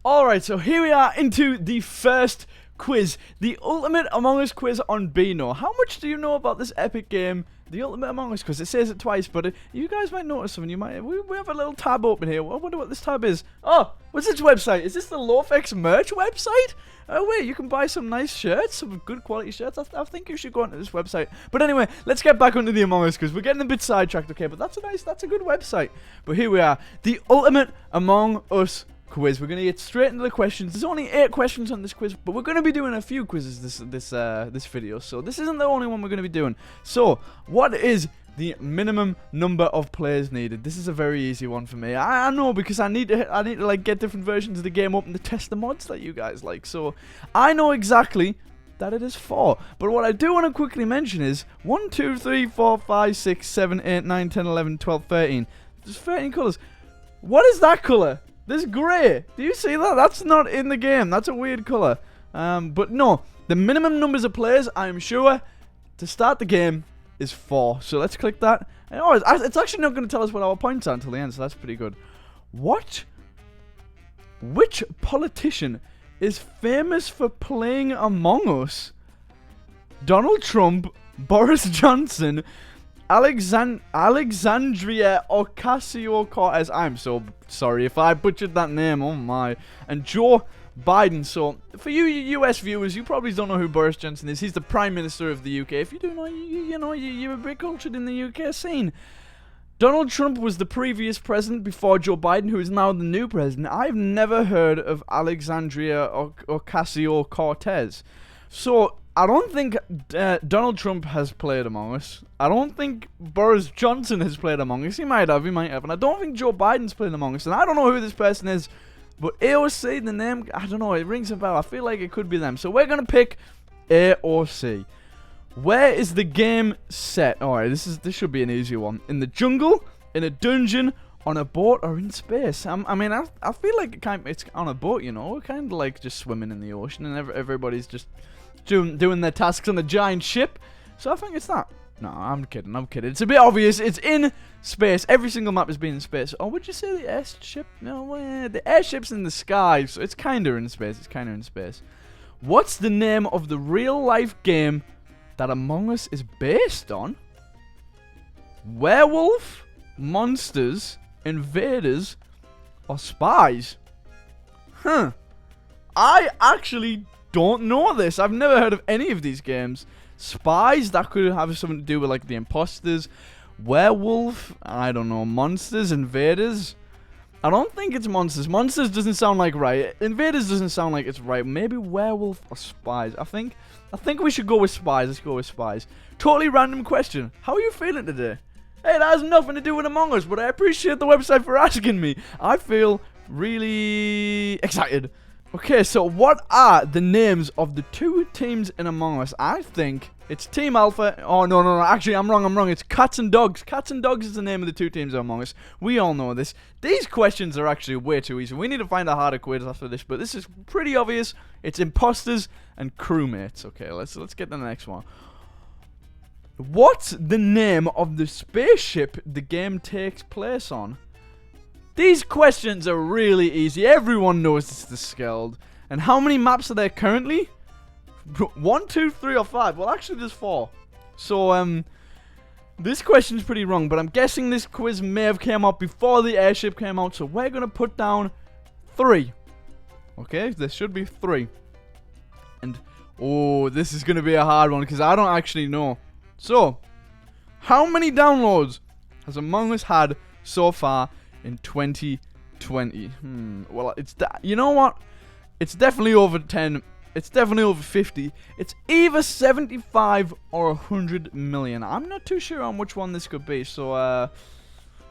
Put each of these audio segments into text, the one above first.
Alright, so here we are into the first quiz. The Ultimate Among Us quiz on Beano. How much do you know about this epic game, the Ultimate Among Us quiz? It says it twice, but you guys might notice something. We have a little tab open here. I wonder what this tab is. Oh, what's this website? Is this the LoafX merch website? Oh wait, you can buy some nice shirts, some good quality shirts. I think you should go onto this website. But anyway, let's get back onto the Among Us quiz. We're getting a bit sidetracked, okay? But that's a good website. But here we are, the Ultimate Among Us quiz. We're gonna get straight into the questions. There's only 8 questions on this quiz, but we're gonna be doing a few quizzes this video. So this isn't the only one we're gonna be doing. So what is the minimum number of players needed? This is a very easy one for me. I know, because I need to like get different versions of the game open to test the mods that you guys like. So I know exactly that it is 4. But what I do want to quickly mention is 1, 2, 3, 4, 5, 6, 7, 8, 9, 10, 11, 12, 13. There's 13 colors. What is that color? This grey. Do you see that? That's not in the game. That's a weird color. But no, the minimum numbers of players, I'm sure, to start the game is 4. So let's click that. And oh, it's actually not going to tell us what our points are until the end, so that's pretty good. What? Which politician is famous for playing Among Us? Donald Trump, Boris Johnson, Alexandria Ocasio-Cortez. I'm so sorry if I butchered that name. Oh my. And Joe Biden. So for you US viewers, you probably don't know who Boris Johnson is. He's the Prime Minister of the UK. If you do know, you're a bit cultured in the UK scene. Donald Trump was the previous president before Joe Biden, who is now the new president. I've never heard of Alexandria Ocasio-Cortez. So I don't think Donald Trump has played Among Us. I don't think Boris Johnson has played Among Us. He might have, and I don't think Joe Biden's played Among Us. And I don't know who this person is, but AOC, the name, I don't know, it rings a bell. I feel like it could be them. So we're going to pick AOC. Where is the game set? Alright, this should be an easy one. In the jungle, in a dungeon, on a boat, or in space? I feel like it's on a boat, you know? Kind of like just swimming in the ocean, and everybody's just doing their tasks on a giant ship. So I think it's that. No, I'm kidding. It's a bit obvious. It's in space. Every single map has been in space. Oh, would you say the airship? No, the airship's in the sky, so it's kind of in space. What's the name of the real-life game that Among Us is based on? Werewolf, monsters, invaders, or spies? Huh. I actually don't know this. I've never heard of any of these games. Spies, that could have something to do with like the imposters. Werewolf, I don't know. Monsters, invaders. I don't think it's monsters. Monsters doesn't sound like right. Invaders doesn't sound like it's right. Maybe werewolf or spies. I think we should go with spies. Let's go with spies. Totally random question. How are you feeling today? Hey, that has nothing to do with Among Us, but I appreciate the website for asking me. I feel really excited. Okay, so what are the names of the 2 teams in Among Us? I think it's Team Alpha. Oh, no. Actually, I'm wrong. It's Cats and Dogs. Cats and Dogs is the name of the 2 teams in Among Us. We all know this. These questions are actually way too easy. We need to find a harder quiz after this, but this is pretty obvious. It's imposters and crewmates. Okay, let's get to the next one. What's the name of the spaceship the game takes place on? These questions are really easy. Everyone knows it's the Skeld. And how many maps are there currently? 1, 2, 3, or 5? Well, actually, there's 4. So, this question's pretty wrong, but I'm guessing this quiz may have came out before the airship came out, so we're going to put down 3. Okay, there should be 3. And, oh, this is going to be a hard one, because I don't actually know. So, how many downloads has Among Us had so far in 2020? Well, you know what? It's definitely over 10. It's definitely over 50. It's either 75 or 100 million. I'm not too sure on which one this could be. So,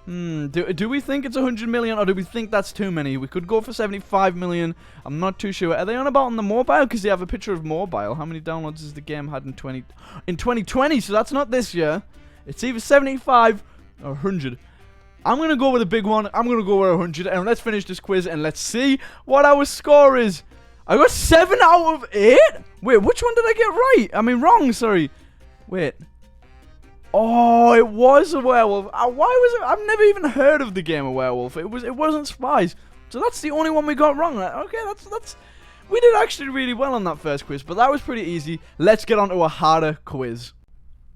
do we think it's 100 million, or do we think that's too many? We could go for 75 million. I'm not too sure. Are they on about on the mobile? Because they have a picture of mobile. How many downloads has the game had in 2020? So that's not this year. It's either 75 or 100. I'm going to go with a big one. I'm going to go with 100. And let's finish this quiz and let's see what our score is. I got 7 out of 8? Wait, which one did I get right? I mean, wrong, sorry. Wait. Oh, it was a werewolf. Why was it? I've never even heard of the game of werewolf. It wasn't Spies. So that's the only one we got wrong. Okay, that's we did actually really well on that first quiz, but that was pretty easy. Let's get on to a harder quiz.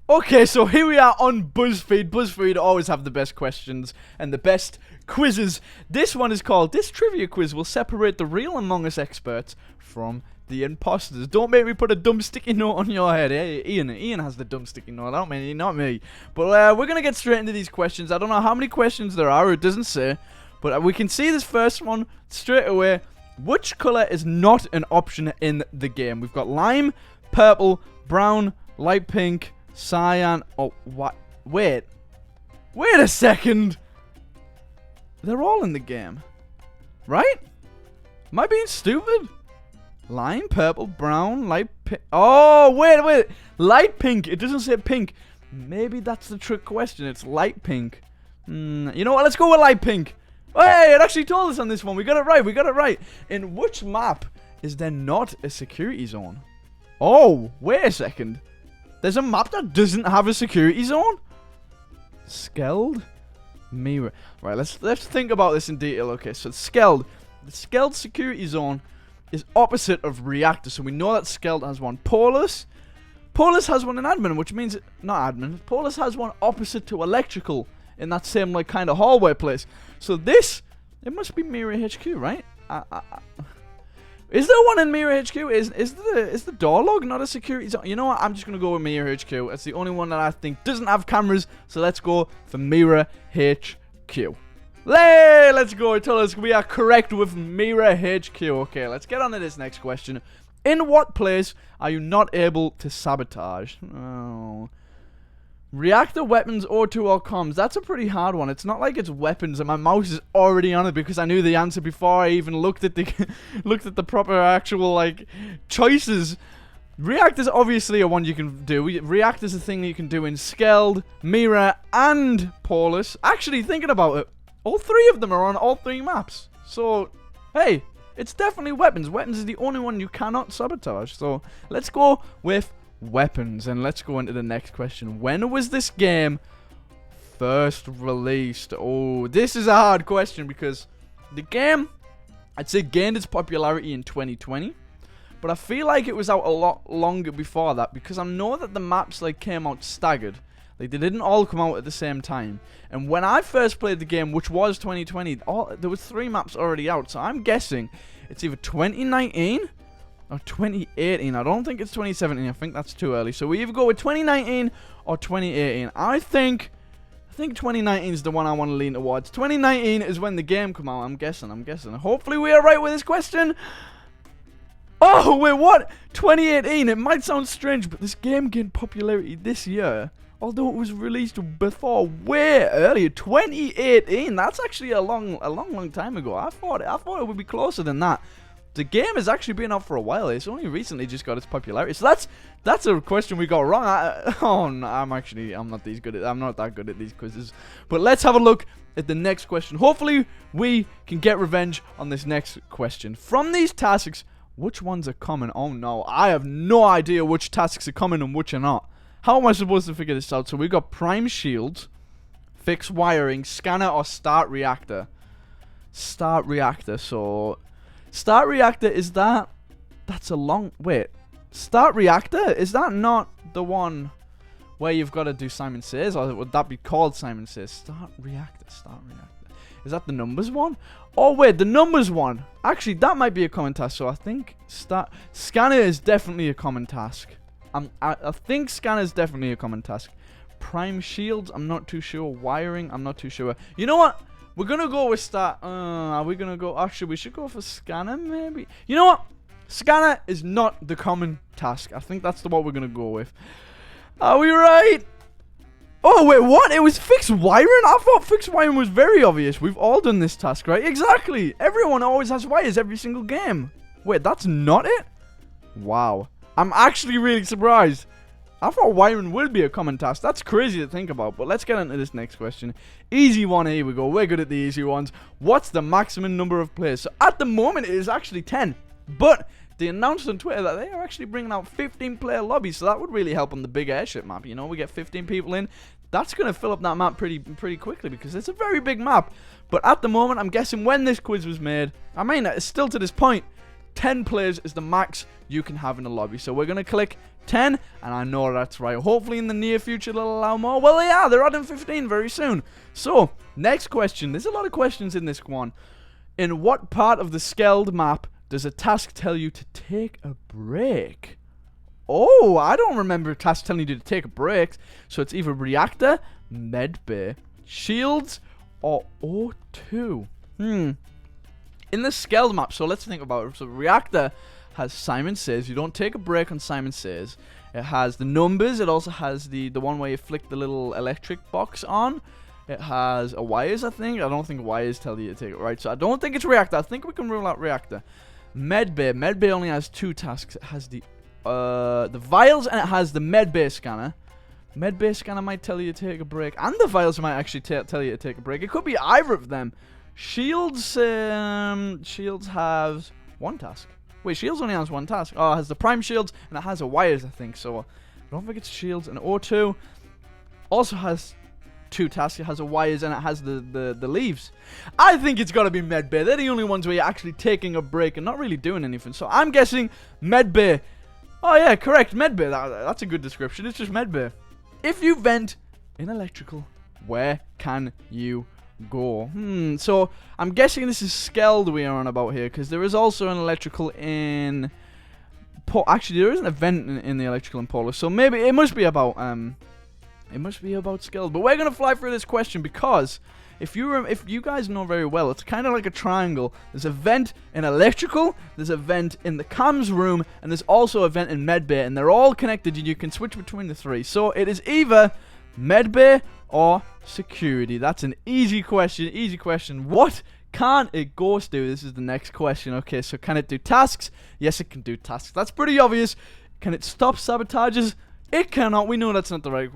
Okay, so here we are on BuzzFeed. BuzzFeed always have the best questions and the best quizzes. This one is called, this trivia quiz will separate the real Among Us experts from the imposters. Don't make me put a dumb sticky note on your head. Hey, Ian has the dumb sticky note, not me. But we're going to get straight into these questions. I don't know how many questions there are, it doesn't say. But we can see this first one straight away. Which color is not an option in the game? We've got lime, purple, brown, light pink, cyan. Oh, what? Wait a second. They're all in the game, right? Am I being stupid? Lime, purple, brown, light pink. Oh, wait. Light pink. It doesn't say pink. Maybe that's the trick question. It's light pink. You know what? Let's go with light pink. Hey, it actually told us on this one. We got it right. In which map is there not a security zone? Oh, wait a second. There's a map that doesn't have a security zone? Skeld? Mirror. Right, let's think about this in detail. Okay, so Skeld. The Skeld security zone is opposite of Reactor. So we know that Skeld has one. Polus has one in admin, which means not admin. Polus has one opposite to electrical in that same like kind of hallway place. So this, it must be Mirror HQ, right? Is there one in Mirror HQ? Is the door log not a security zone? You know what? I'm just gonna go with Mirror HQ. It's the only one that I think doesn't have cameras. So let's go for Mirror HQ. Let's go. Tell us we are correct with Mirror HQ. Okay, let's get on to this next question. In what place are you not able to sabotage? Oh. Reactor, weapons, O2, or comms. That's a pretty hard one. It's not like it's weapons and my mouse is already on it because I knew the answer before I even looked at the proper actual like choices. Reactor's obviously a one you can do. Reactor's a thing that you can do in Skeld, Mirror, and Polus. Actually, thinking about it, all three of them are on all three maps. So, hey, it's definitely weapons. Weapons is the only one you cannot sabotage. So, let's go with weapons, and let's go into the next question. When was this game first released? Oh, this is a hard question because the game, I'd say, gained its popularity in 2020, but I feel like it was out a lot longer before that because I know that the maps like came out staggered. Like they didn't all come out at the same time. And when I first played the game, which was 2020, there was 3 maps already out. So I'm guessing it's either 2019 or 2018. I don't think it's 2017. I think that's too early. So we either go with 2019 or 2018. I think 2019 is the one I want to lean towards. 2019 is when the game came out. I'm guessing. Hopefully we are right with this question. Oh, wait, what? 2018. It might sound strange, but this game gained popularity this year. Although it was released before, way earlier, 2018. That's actually a long time ago. I thought it would be closer than that. The game has actually been out for a while. It's only recently just got its popularity. So that's a question we got wrong. I'm not that good at these quizzes. But let's have a look at the next question. Hopefully we can get revenge on this next question. From these tasks, which ones are common? Oh no, I have no idea which tasks are common and which are not. How am I supposed to figure this out? So we got prime shields, fix wiring, scanner, or start reactor. Start reactor. So start reactor, is that's a long wait. Start reactor, is that not the one where you've got to do Simon Says, or would that be called Simon Says? Start reactor. Is that the numbers one? Oh wait, the numbers one. Actually, that might be a common task. So I think scanner is definitely a common task. I think scanner is definitely a common task. Prime shields, I'm not too sure. Wiring, I'm not too sure. You know what? We're gonna go with start. Are we gonna go? Actually, we should go for scanner, maybe. You know what? Scanner is not the common task. I think that's the one we're gonna go with. Are we right? Oh wait, what? It was fix wiring? I thought fix wiring was very obvious. We've all done this task, right? Exactly. Everyone always has wires every single game. Wait, that's not it? Wow. I'm actually really surprised. I thought wiring would be a common task. That's crazy to think about. But let's get into this next question. Easy one. Here we go. We're good at the easy ones. What's the maximum number of players? So at the moment, it is actually 10. But they announced on Twitter that they are actually bringing out 15-player lobbies. So that would really help on the big airship map. You know, we get 15 people in. That's going to fill up that map pretty quickly because it's a very big map. But at the moment, I'm guessing when this quiz was made, I mean, it's still to this point, 10 players is the max you can have in a lobby. So we're going to click 10, and I know that's right. Hopefully in the near future they'll allow more. Well, they're adding 15 very soon. So, next question. There's a lot of questions in this one. In what part of the Skeld map does a task tell you to take a break? Oh, I don't remember a task telling you to take a break. So it's either reactor, medbay, shields, or O2. In the Skeld map, so let's think about it. So reactor has Simon Says. You don't take a break on Simon Says. It has the numbers. It also has the one where you flick the little electric box on. It has a wires, I think. I don't think wires tell you to take it, right? So I don't think it's reactor. I think we can rule out reactor. Medbay. Medbay only has 2 tasks. It has the vials, and it has the medbay scanner. Medbay scanner might tell you to take a break, and the vials might actually tell you to take a break. It could be either of them. Shields has 1 task. Wait, shields only has 1 task. Oh, it has the prime shields, and it has a wires, I think. So I don't think it's shields. And O2 also has 2 tasks. It has a wires, and it has the leaves. I think it's got to be medbay. They're the only ones where you're actually taking a break and not really doing anything. So I'm guessing medbay. Oh yeah, correct, medbay. That's a good description. It's just medbay. If you vent in electrical, where can you go? So I'm guessing this is Skeld we are on about here, because there is also an electrical in actually there isn't a vent in the electrical in Polar, so maybe it must be about Skeld. But we're gonna fly through this question because if you guys know very well, it's kind of like a triangle. There's a vent in electrical, there's a vent in the comms room, and there's also a vent in medbay, and they're all connected, and you can switch between the 3. So it is either medbay or security. That's an easy question. What can it ghost do? This is the next question. Okay, so can it do tasks? Yes, it can do tasks. That's pretty obvious. Can it stop sabotages? It cannot. We know that's not the right.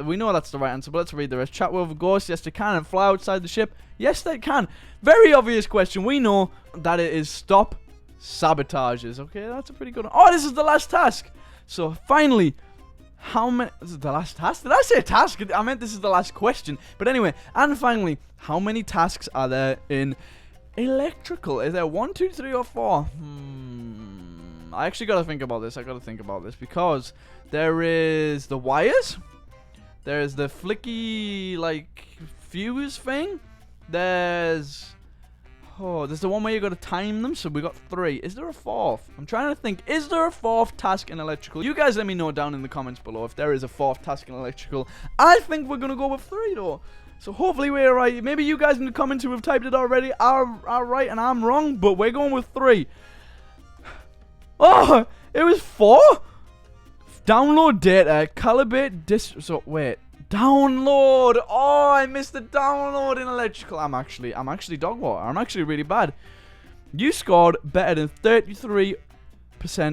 We know that's the right answer. But let's read the rest. Chat with ghosts. Yes, they can. And fly outside the ship. Yes, they can. Very obvious question. We know that it is stop sabotages. Okay, that's a pretty good one. Oh, this is the last task. So finally, how many? This is the last task. Did I say task? I meant this is the last question. But anyway, and finally, how many tasks are there in electrical? Is there 1, 2, 3, or 4? I actually got to think about this. Because there is the wires. There's the flicky, like, fuse thing. There's the one where you got to time them. So we got 3. Is there a 4th? I'm trying to think. Is there a 4th task in electrical? You guys let me know down in the comments below if there is a 4th task in electrical. I think we're going to go with 3, though. So hopefully we're right. Maybe you guys in the comments who have typed it already are right and I'm wrong. But we're going with 3. Oh, it was 4? Download data, calibrate download. Oh, I missed the download in electrical. I'm actually dog water. I'm actually really bad. You scored better than 33%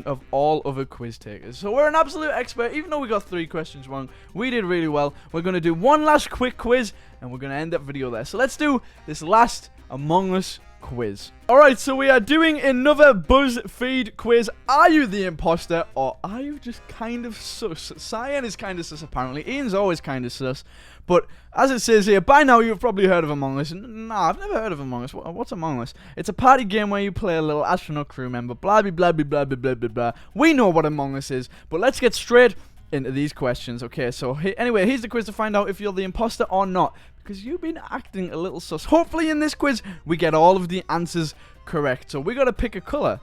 of all other quiz takers. So we're an absolute expert. Even though we got 3 questions wrong, we did really well. We're going to do one last quick quiz, and we're going to end that video there. So let's do this last Among Us quiz. Alright, so we are doing another BuzzFeed quiz. Are you the imposter, or are you just kind of sus? Cyan is kind of sus, apparently. Ian's always kind of sus. But as it says here, by now you've probably heard of Among Us. Nah, I've never heard of Among Us. What's Among Us? It's a party game where you play a little astronaut crew member. Blah, blah, blah, blah, blah, blah, blah, blah. We know what Among Us is, but let's get straight into these questions. Okay, so anyway, here's the quiz to find out if you're the imposter or not, because you've been acting a little sus. Hopefully in this quiz we get all of the answers correct. So we gotta pick a color.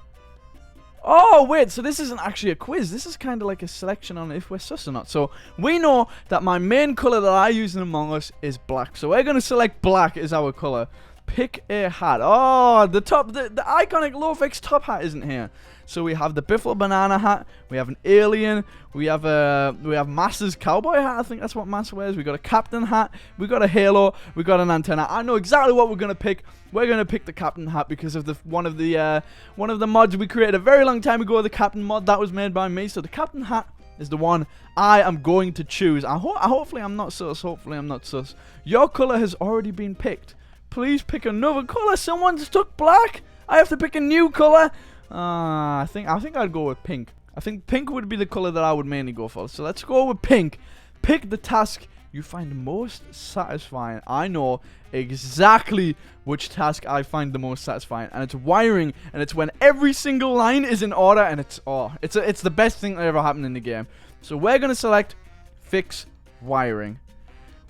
Oh wait, so this isn't actually a quiz. This is kind of like a selection on if we're sus or not. So we know that my main color that I use in Among Us is black, so we're gonna select black as our color. Pick a hat. Oh, the iconic LoafX top hat isn't here. So we have the Biffle banana hat. We have an alien. We have Master's cowboy hat. I think that's what Master wears. We got a captain hat. We got a halo. We got an antenna. I know exactly what we're gonna pick. We're gonna pick the captain hat because of one of the mods we created a very long time ago. The captain mod that was made by me. So the captain hat is the one I am going to choose. Hopefully I'm not sus. Your color has already been picked. Please pick another color. Someone's took black. I have to pick a new color. I think I'd go with pink. I think pink would be the color that I would mainly go for. So let's go with pink. Pick the task you find most satisfying. I know exactly which task I find the most satisfying, and it's wiring, and it's when every single line is in order, and it's the best thing that ever happened in the game. So we're gonna select fix wiring.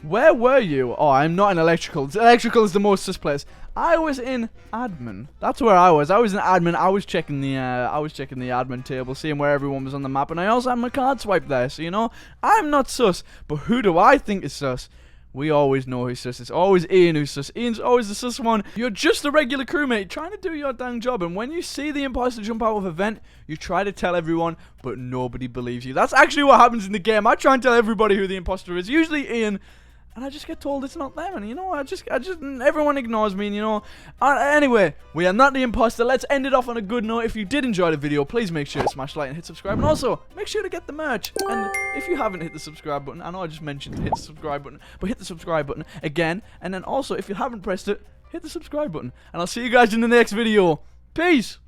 Where were you? Oh, I'm not in electrical. Electrical is the most sus place. I was in admin. That's where I was. I was in admin. I was checking the admin table, seeing where everyone was on the map, and I also had my card swipe there. So you know, I'm not sus. But who do I think is sus? We always know who's sus. It's always Ian who's sus. Ian's always the sus one. You're just a regular crewmate trying to do your dang job, and when you see the imposter jump out of a vent, you try to tell everyone, but nobody believes you. That's actually what happens in the game. I try and tell everybody who the imposter is. Usually Ian. And I just get told it's not them, and you know, everyone ignores me, and you know. Anyway, we are not the imposter. Let's end it off on a good note. If you did enjoy the video, please make sure to smash like and hit subscribe, and also make sure to get the merch. And if you haven't hit the subscribe button, I know I just mentioned hit the subscribe button, but hit the subscribe button again. And then also, if you haven't pressed it, hit the subscribe button. And I'll see you guys in the next video. Peace.